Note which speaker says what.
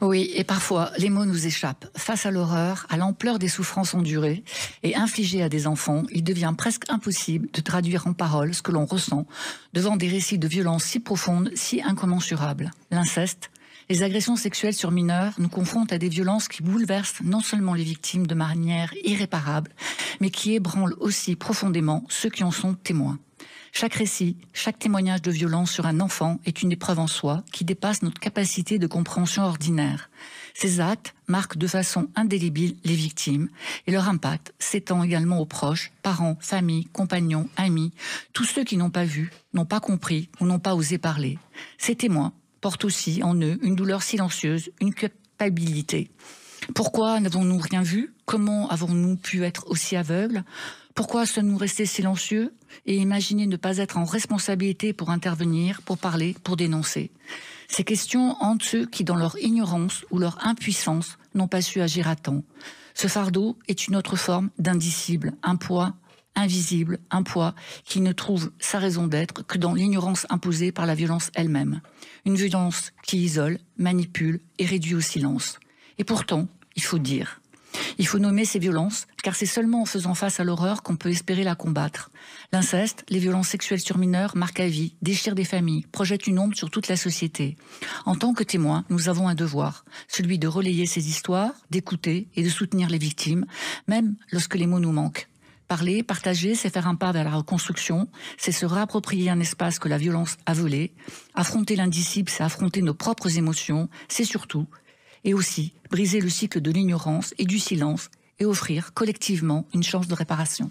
Speaker 1: Oui, et parfois, les mots nous échappent. Face à l'horreur, à l'ampleur des souffrances endurées et infligées à des enfants, il devient presque impossible de traduire en paroles ce que l'on ressent devant des récits de violences si profondes, si incommensurables. L'inceste, les agressions sexuelles sur mineurs nous confrontent à des violences qui bouleversent non seulement les victimes de manière irréparable, mais qui ébranlent aussi profondément ceux qui en sont témoins. Chaque récit, chaque témoignage de violence sur un enfant est une épreuve en soi qui dépasse notre capacité de compréhension ordinaire. Ces actes marquent de façon indélébile les victimes et leur impact s'étend également aux proches, parents, familles, compagnons, amis, tous ceux qui n'ont pas vu, n'ont pas compris ou n'ont pas osé parler. Ces témoins portent aussi en eux une douleur silencieuse, une culpabilité. Pourquoi n'avons-nous rien vu? Comment avons-nous pu être aussi aveugles? Pourquoi sommes-nous restés silencieux et imaginer ne pas être en responsabilité pour intervenir, pour parler, pour dénoncer? Ces questions hantent ceux qui, dans leur ignorance ou leur impuissance, n'ont pas su agir à temps. Ce fardeau est une autre forme d'indicible, un poids invisible, un poids qui ne trouve sa raison d'être que dans l'ignorance imposée par la violence elle-même. Une violence qui isole, manipule et réduit au silence. Et pourtant, il faut dire. Il faut nommer ces violences, car c'est seulement en faisant face à l'horreur qu'on peut espérer la combattre. L'inceste, les violences sexuelles sur mineurs marquent à vie, déchirent des familles, projettent une ombre sur toute la société. En tant que témoins, nous avons un devoir, celui de relayer ces histoires, d'écouter et de soutenir les victimes, même lorsque les mots nous manquent. Parler, partager, c'est faire un pas vers la reconstruction, c'est se réapproprier un espace que la violence a volé. Affronter l'indicible, c'est affronter nos propres émotions, c'est surtout et aussi briser le cycle de l'ignorance et du silence et offrir collectivement une chance de réparation.